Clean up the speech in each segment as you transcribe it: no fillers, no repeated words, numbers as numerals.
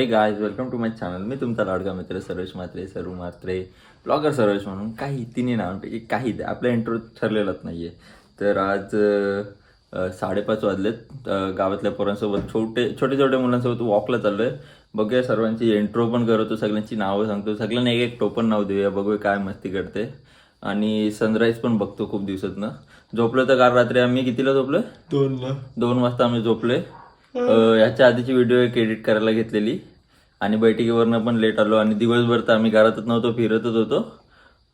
हे guys, welcome to my channel. मी तुमचा लाडका मित्र सर्वेश मात्रे ब्लॉगर सर्वेश म्हणून काही तिन्ही नावांपैकी काही आपला इंट्रो ठरलेलाच नाही आहे. तर आज 5:30 वाजलेत. गावातल्या पोरांसोबत छोटे मुलांसोबत वॉकला चाललो आहे. बघूया, सर्वांची इंट्रो पण करतो, सगळ्यांची नावं सांगतो, सगळ्यांना एक टोपण नाव देऊया, बघूया काय मस्ती करते. आणि सनराईज पण बघतो खूप दिवसातनं. झोपलो तर काल रात्री आम्ही कितीला झोपलोय? 2 वाजता आम्ही झोपलोय. ह्याच्या आधीची व्हिडिओ एक एडिट करायला घेतलेली आणि बैठकीवरनं पण लेट आलो आणि दिवसभर तर आम्ही घरातच नव्हतो, फिरतच होतो.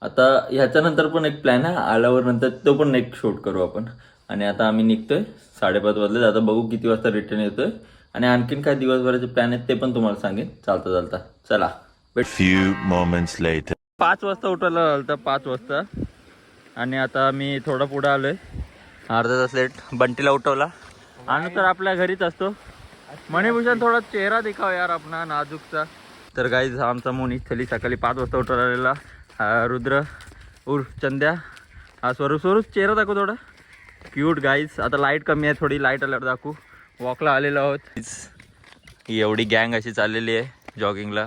आता ह्याच्यानंतर पण एक प्लॅन आहे, आल्यावर नंतर तो पण एक शूट करू आपण. आणि आता आम्ही निघतोय, 5:30 वाजले. आता बघू किती वाजता रिटर्न येतोय आणि आणखीन काय दिवसभराचे प्लॅन आहेत ते पण तुम्हाला सांगेन चालता. चला. Few moments later. 5 वाजता उठायला झालं, 5 वाजता. आणि आता मी थोडा पुढे आलोय, अर्धा तास लेट. बंटीला उठवला आणि तर आपल्या घरीच असतो. मणिभूषण थोडा चेहरा दिखाव यार आपला नाजूकचा. तर गाईज, आमचा मोनी थली सकाळी 5 वाजता उठवला आलेला. रुद्र उर्फ चंद्या, हा स्वरूप चेहरा दाखव थोडा क्यूट. गाईज, आता लाईट कमी आहे, थोडी लाईट आल्यावर दाखवू. वॉकला आलेलो आहोत. ही एवढी गँग अशी चाललेली आहे जॉगिंगला.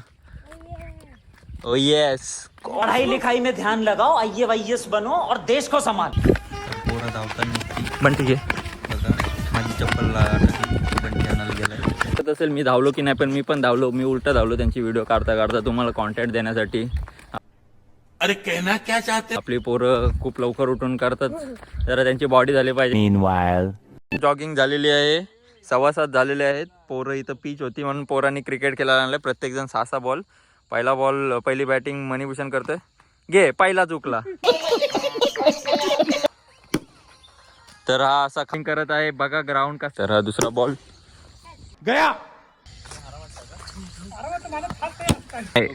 ओ येस, पढ़ाई लिखाई में ध्यान लगाओ, IAS बनो और देश को संभाल. पोरा धावताना पण ठीक आहे. माझी चप्पल बंटी आणायला गेलाय. असेल मी धावलो की नाही, पण मी पण धावलो. मी उलटा धावलो त्यांची व्हिडिओ काढता तुम्हाला कॉन्टेंट देण्यासाठी. अरे कहना क्या चाहते? आपली पोरं खूप लवकर उठून करतात, जरा त्यांची बॉडी झाली पाहिजे. Meanwhile, जॉगिंग झालेली आहे, 6:15 झालेले आहेत. पोरं इथं पिच होती म्हणून पोरांनी क्रिकेट खेळायला आणलं. प्रत्येकजण 6 बॉल. पहिला बॉल, पहिली बॅटिंग मणिभूषण करतोय. घे, पहिला चुकला. तर हा असा खिंग करत आहे बघा ग्राउंड का. तर हा दुसरा बॉल गया.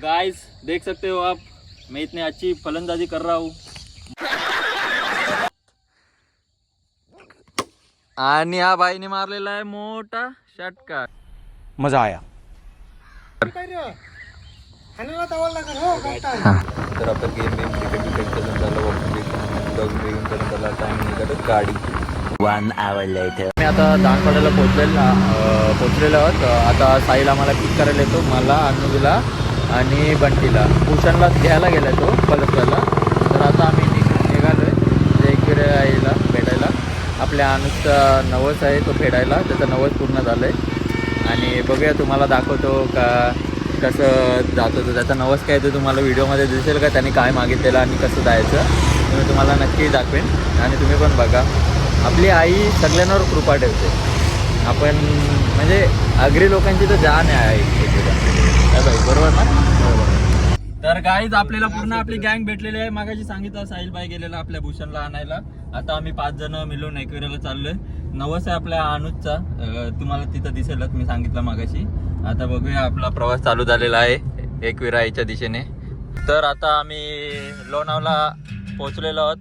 गाइस, देख सकते हो आप, मैं इतनी अच्छी फलंदाजी कर रहा हूँ. आणि हा भाईने मारलेला आहे मोठा षटकार. मजा आया. तर आपण गेम क्रिकेट करून झालं, वॉकिंग करून झालं. आता आम्ही निघालो गाडी. 1 hour later. मी आता दानपाड्याला पोचलेलो आहोत. आता साईला आम्हाला पिक करायला येतो, मला, अनुजला आणि बंटीला. भूषणला घ्यायला गेला तो पलसवाला. तर आता आम्ही निघालो आहे आईला भेटायला. आपल्या अनुजचा नवस आहे तो फेडायला, त्याचा नवस पूर्ण झालं आहे. आणि बघूया, तुम्हाला दाखवतो का कसं जातो तो. त्याचा नवस काय ते तुम्हाला व्हिडिओमध्ये दिसेल का, त्याने काय मागितलेलं आणि कसं जायचं ते मी तुम्हाला नक्की दाखवेन. आणि तुम्ही पण बघा. आपली आई सगळ्यांवर कृपा ठेवते. आपण म्हणजे आगरी लोकांची तर जान आहे आई, बरोबर ना? तर गाईज, आपल्याला पूर्ण आपली गँग भेटलेली आहे. मागाशी सांगितलं साहिल बाई गेलेला आपल्या भूषणला आणायला. आता आम्ही 5 जण मिळून एकविराला चाललोय. नवस आहे आपल्या अनुजचा, तुम्हाला तिथं दिसेलच, मी सांगितलं मागाशी. आता बघूया, आपला प्रवास चालू झालेला आहे एकविरा आईच्या दिशेने. तर आता आम्ही लोणावला पोहोचलेलो आहोत.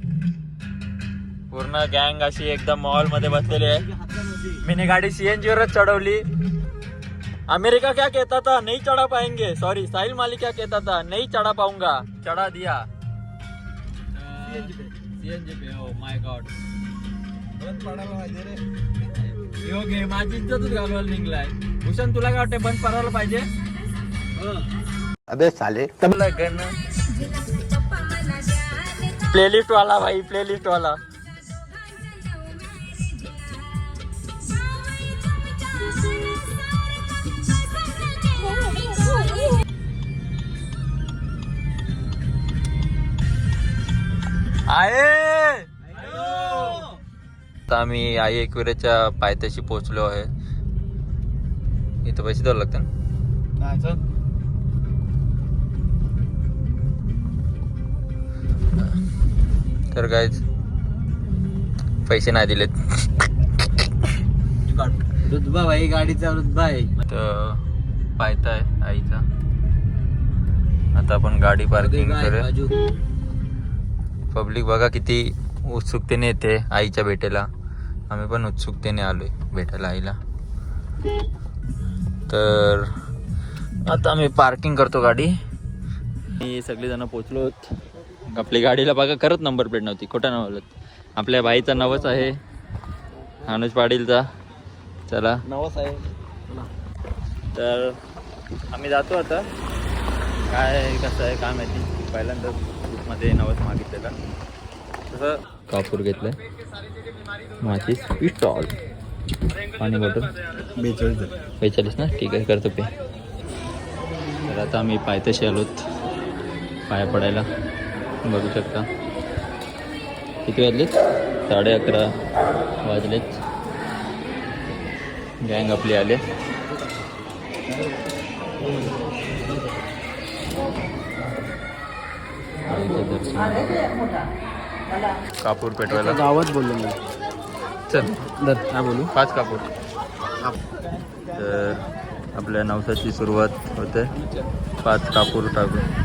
पूर्ण गँग अशी एकदम मॉलमध्ये बसलेली आहे. मैंने गाडी CNG वरच चढवली. अमेरिका क्या कहता था, नहीं चढ़ा पाएंगे. सॉरी, साहिल मालिक क्या कहता था, नहीं चढ़ा पाऊंगा, चढ़ा दिया. CNG pay. Oh my God, योगे माझी इज्जतच घालवायला निघलाय. भूषण, तुला काय वाटतं, बंद पडायला पाहिजे? अबे साले. प्लेलिस्ट वाला भाई, प्लेलिस्ट वाला. आता आम्ही आई एकविरेच्या पायथ्याशी पोहोचलो आहे. इथं पैसे द्यावं लागतं ना. तर गाईज, पैसे नाही दिलेत. रुतबा भाई, गाडीचा रुतबा आहे. तर पायथा आहे आईचा. आता आपण गाडी पार्किंग करूया. पब्लिक बघा किती उत्सुकतेने येते आईच्या भेटेला. आम्ही पण उत्सुकतेने आलोय भेटायला आईला. तर आता आम्ही पार्किंग करतो गाडी. सगळेजण पोचलो. आपली गाडीला बघा खरंच नंबर प्लेट नव्हती, खोटा नाव बोलत. आपल्या भाईचा नवस आहे, अनुज पाटीलचा. चला, नवस आहे. तर आम्ही जातो आता. काय कसं आहे काय माहिती. पहिल्यांदा ग्रुपमध्ये नवस मागितलेला. तसं कापूर घेतलं आहे. माचीस पिस्टॉल. पाणी बॉटल 42 ना. ठीक आहे करतो पे. तर आता आम्ही पायथ्याशी आलोत पाया पडायला. बघू शकता किती वाजलेत. 11:30 वाजलेत. गँग आपली आले. कापूर पेटवायला गावात बोललो मी. चल काय बोलू 5 कापूर. तर आपल्या नवसाची सुरुवात होते. 5 कापूर टाकून.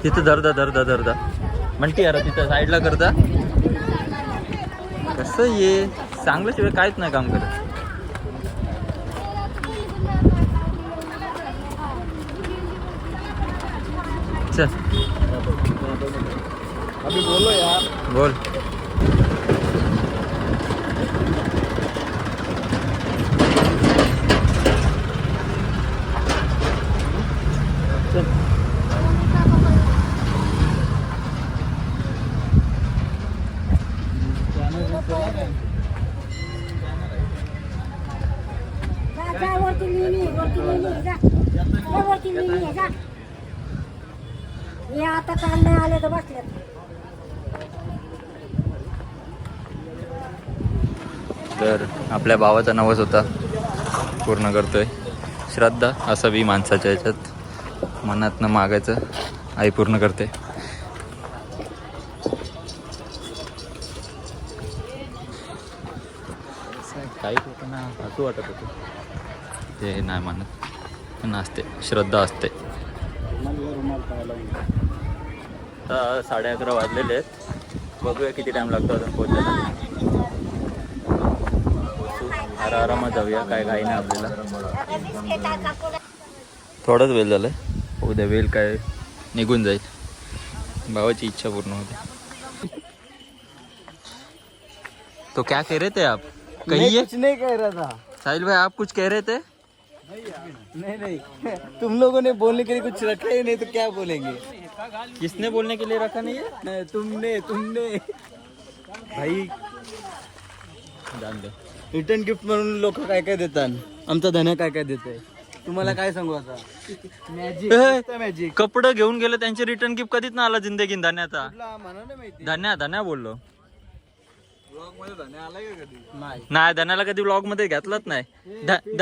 तिथं धरदा म्हणते यार तिथं साईडला करता. कसं ये चांगल्याशिवाय काहीच नाही काम करत. चल अभी बोलो यार. बोल. हे आता काल नाही आले तर बसले. तर आपल्या भावाचा नवस होता पूर्ण करतोय. श्रद्धा असावी माणसाच्या ह्याच्यात. मनातनं मागायचं आई पूर्ण करते. काही लोकांना हसू वाटत होतं ते नाही मानत. पण असते श्रद्धा असते. आता 11:30 वाजलेले आहेत. बघूया किती टाईम लागतो अजून पोहोचायला. आरामात जाऊया. काय घाई नाही आपल्याला. थोडाच वेळ झालं. उद्या वेळ काय निघून जाईल. भावाची इच्छा पूर्ण होती. तो क्या कह रहे थे आप. कहिए. कुछ नहीं कह रहा था. साहिल भाई आप कुछ कह रहे थे. नहीं तुम लोगों ने बोलने के लिए कुछ रखा ही नहीं तो क्या बोलेंगे. किसने बोलने के लिए रखा नहीं है. नहीं तुमने भाई जान दो. रिटर्न गिफ्ट म्हणून लोक काय काय देतात. आमचा धन्य काय काय देतोय. तुम्हाला काय सांगू आता. मॅजिक कपडे घेऊन गेले त्यांचे रिटर्न गिफ्ट कधीच ना आला जिंदगीत. धान्याचा मला नाही माहिती. धान्या बोललो. ब्लॉग मध्ये धन्य आला का कधी. नाही नाही धान्याला कधी ब्लॉग मध्ये घेतलाच नाही.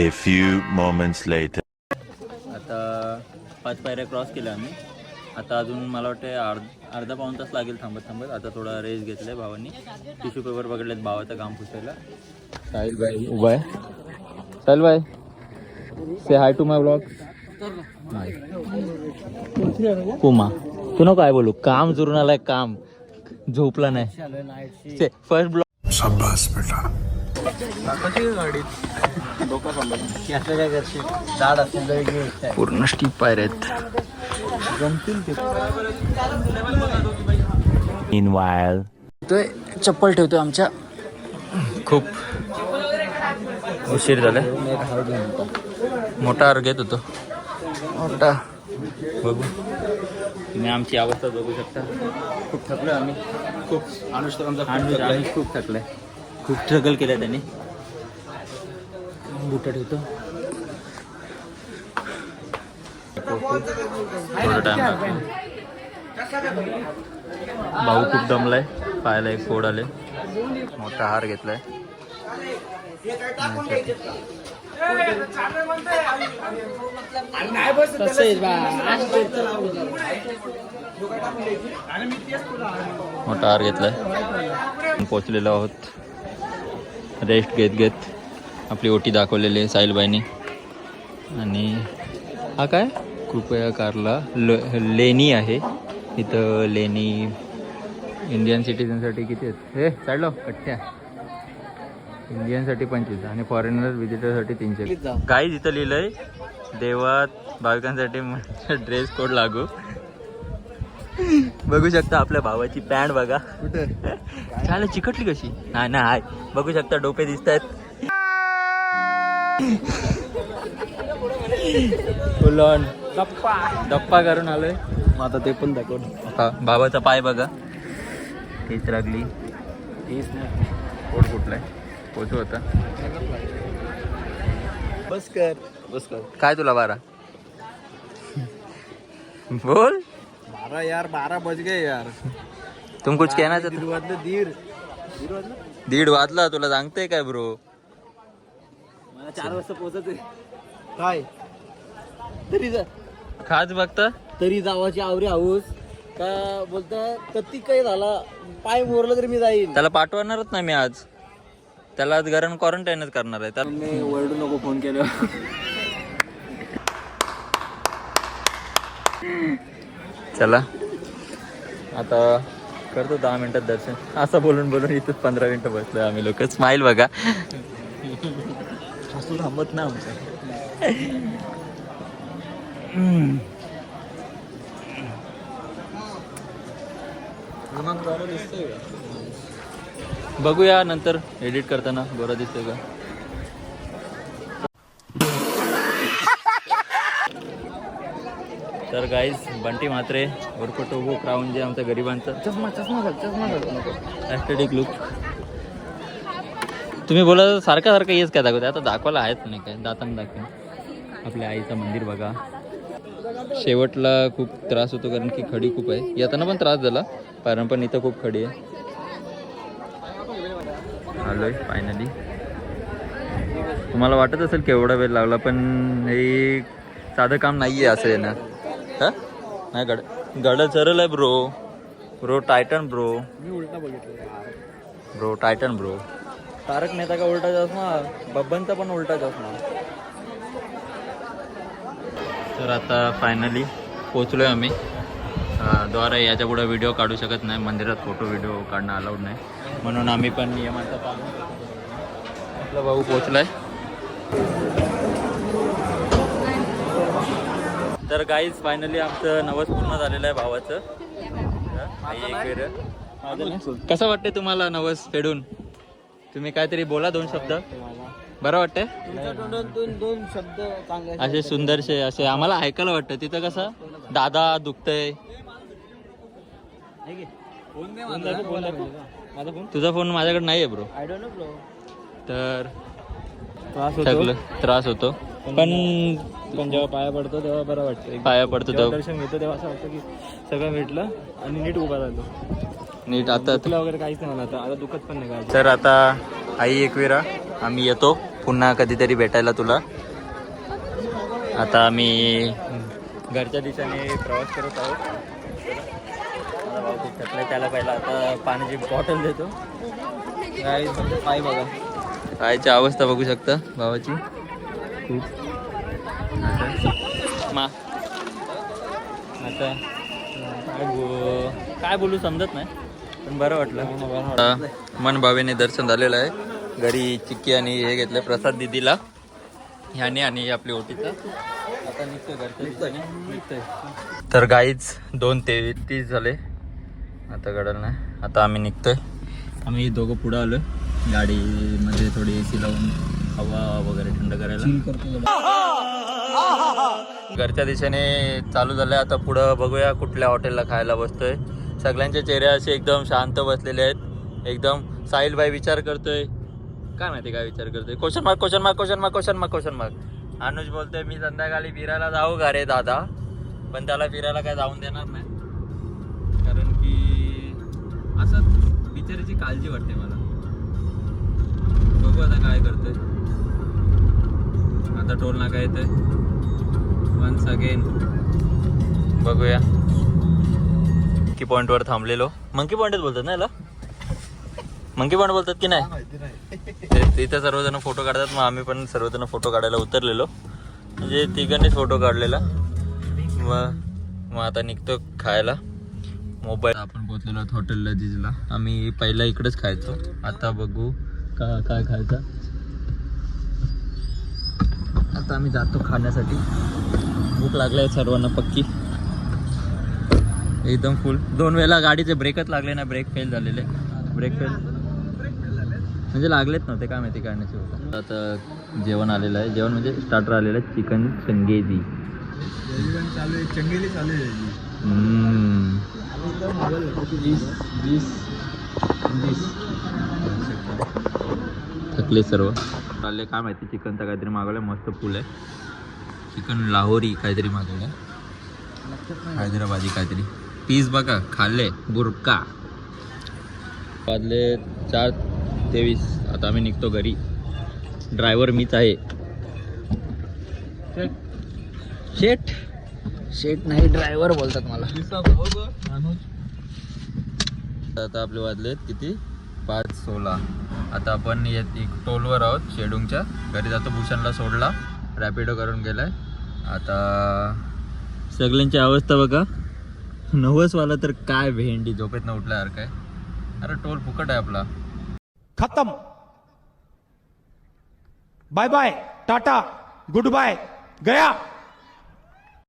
A few moments later. आता 5 पायऱ्या क्रॉस केल्या आम्ही. आता अजून मला वाटतं अर्धा पाऊण तास लागेल थांबत. आता थोडा रेस्ट घेतलाय भावानी. टिश्यू पेपर पकडलेत भावाचं काम पुसायला. साहिल भाई उभा आहे. साहिल भाई से हाय टू माय ब्लॉग. पुमा तू नको काय बोलू. काम जुरून आलाय. काम झोपला नाही. First blog. गाडीत डोका सांभाळ. असं काय करशील. झाड असेल तर पूर्ण स्टीप पायऱ्या आहेत. जमतील ते. Meanwhile. चप्पल ठेवतोय आमच्या. खूप उशीर झाला. मोठा हार घेत होतो. मोठा बघू. तुम्ही आमची अवस्था बघू शकता. खूप थकलो आम्ही. खूप आम्ही खूप थकलोय. खूप स्ट्रगल केलं त्यांनी. बुट ठेवतो. थोडा टाइम लागतो. भाऊ खूप दमलाय. पायाला एक फोड आले. मोठा हार घेतलाय. मोठा हार घेतलाय. पोचलेलो आहोत. रेस्ट घेत आपली ओटी दाखवलेली आहे साहिलबाईंनी. आणि हा काय कृपया कारला लेणी आहे इथं. लेणी इंडियन सिटीजनसाठी किती आहेत. हे साईडला कट्ट्या. इंडियनसाठी 25 आणि फॉरेनर व्हिजिटरसाठी 300. गाईज इथं लिहिलंय देवात भाविकांसाठी ड्रेस कोड लागू. बघू शकता आपल्या भावाची पॅन्ट बघा. चालेल चिकटली कशी नाही नाही बघू शकता डोपे दिसत आहेत फुल ऑन दप्पा करून आलोय आता ते पण दाखव. बाबाचा पाय बघा तेच लागली पोट फुटलाय पोचू होता बस कर. काय तुला 12 बोल 12 यार 12 बज गए यार. तुम कुछ कहना दीड चाहते वाजले. दीड वाजलं. 1:30 वाजला तुला सांगते काय ब्रो मला 4 वाजता पोहोचत आहे. काय तरी खाच बघता तरी जावाची आवरी हाऊस का बोलता कती काय झाला पाय मोरलं तरी मी जाईल. त्याला पाठवणारच नाही मी आज त्याला आज घरात क्वारंटाईनच करणार आहे त्याला मी ओरडू नको फोन केलं. चला आता करतो 10 मिनिटात दर्शन असं बोलून बोलून इथं 15 मिनिटं बसलोय आम्ही लोक स्माईल बघा हसू थांबत ना आमचं. बघूया नंतर एडिट करताना गोरा दिसतोय का तर गाईज बंटी म्हात्रे उर्फ टोबो क्राऊन जे आमच्या गरिबांचा चष्मा ॲस्थेटिक लुक तुम्ही बोला सारखं हेच काय दाखवते आता दाखवायला आहेत नाही काय दातांना दाखवेन आपल्या आईचं मंदिर बघा शेवटला खूप त्रास होतो कारण की खडी खूप आहे येताना पण त्रास झाला कारण पण इथं खूप खडी आहे आलोय फायनली तुम्हाला वाटत असेल केवढा वेळ लागला पण हे साधं काम नाही आहे असं आहे ना हा नाही गड सरळ आहे ब्रो टायटन ब्रो मी उलटा बघितलं. ब्रो टायटन ब्रो तारक मेहता का उलटा चष्मा बब्बनचा पण उलटा चष्मा तर आता फायनली पोचलोय आम्ही द्वारा याच्या पुढे व्हिडिओ काढू शकत नाही मंदिरात फोटो व्हिडिओ काढणं अलाउड नाही म्हणून आम्ही पण नियमांचं पालन आपला भाऊ पोचलाय तर गाईज फायनली आमचं नवस पूर्ण झालेलं आहे भावाचं कसं वाटतंय तुम्हाला नवस फेडून तुम्ही काहीतरी बोला 2 शब्द बरं वाटतंय दोन शब्द चांगले असे सुंदरसे असे आम्हाला ऐकायला वाटतं तिथं कसं दादा दुखतंय तुझा फोन माझ्याकडे नाही आहे bro I don't know bro. तर त्रास त्रास होतो पण जेव्हा पाया पडतो तेव्हा बरं वाटतं. पाया पडतो जेव्हा तेव्हा दर्शन घेतो तेव्हा असं वाटतं की सगळं भेटलं आणि नीट उभा राहिलो. नीट आता तुला वगैरे काहीच नाही मला आता दुखत पण नाही काय. तर आता आई एकविरा आम्ही येतो पुन्हा कधीतरी भेटायला तुला आता आम्ही घरच्या दिशेने प्रवास करत आहोत मला भाऊ खूप थकलाय त्याला पहिला आता पाण्याची बॉटल देतो काय पाय बघा आईची अवस्था बघू शकता भावाची खूप आता काय बोलू समजत नाही पण बरं वाटलं मन भावेने दर्शन झालेलं आहे घरी चिक्की आणि हे घेतलं प्रसाद दिदीला ह्याने आणि आपली ओटीचा आता निघतोय घरच्या निघतोय तर गाईच 2:33 झाले आता गडल नाही आता आम्ही निघतोय आम्ही दोघं पुढं आलोय गाडीमध्ये थोडी AC लावून हवा वगैरे थंड करायला घरच्या दिशेने चालू झालंय आता पुढं बघूया कुठल्या हॉटेलला खायला बसतोय सगळ्यांचे चेहरे असे एकदम शांत बसलेले आहेत एकदम साहिल भाई विचार करतोय काय माहिती काय विचार करतोय क्वेश्चन मार्क अनुज बोलतोय मी संध्याकाळी फिरायला जाऊ का रे दादा पण त्याला फिरायला काय जाऊन देणार नाही कारण की असं बिचारीची काळजी वाटते मला बघू आता काय करतोय आता टोल नाका येतोय वन्स अगेन बघूया मंकी पॉइंटवर थांबलेलो मंकी पॉइंटच बोलतात ना याला मंकी पॉइंट बोलतात की नाही तिथे सर्वजण फोटो काढतात मग आम्ही पण सर्वजण फोटो काढायला उतरलेलो म्हणजे तिघांनीच फोटो काढलेला मग आता निघतो खायला मोबाईल आपण पोचलेलो आहोत हॉटेल लजीजला आम्ही पहिला इकडेच खायचो आता बघू काय खायचं आता आम्ही जातो खाण्यासाठी भूक लागलाय सर्वांना पक्की एकदम फुल 2 वेळेला गाडीचे ब्रेकच लागले ना ब्रेक फेल झालेले ब्रेकफास्ट म्हणजे लागलेच नव्हते काय माहिती काढण्याचे होतं. आता जेवण आलेलं आहे. जेवण म्हणजे स्टार्टर आलेलं आहे. चिकन चंगेजी चालू आहे, चंगेली चालू आहे. थकले सर्व. चालले काय माहिती चिकनचं काहीतरी मागवलं मस्त फुल आहे. चिकन लाहोरी काहीतरी मागवलं. हैदराबादी काहीतरी. पीस बघा खाल्ले बुरका. वाजले 4:23. आता आम्ही निघतो घरी. ड्रायव्हर मीच आहे. शेट नाही ड्रायव्हर बोलतात मला. आता आपले वाजलेत किती 5:16. आता आपण टोलवर आहोत शेडूंगच्या घरी जातो. भूषणला सोडला रॅपिडो करून गेलाय. आता सगळ्यांची अवस्था बघा. 9 वाला तर काय भेंडी झोपेत न उठला यार काय. अरे टोल फुकट आहे आपला. खत्म. Bye bye tata goodbye गया.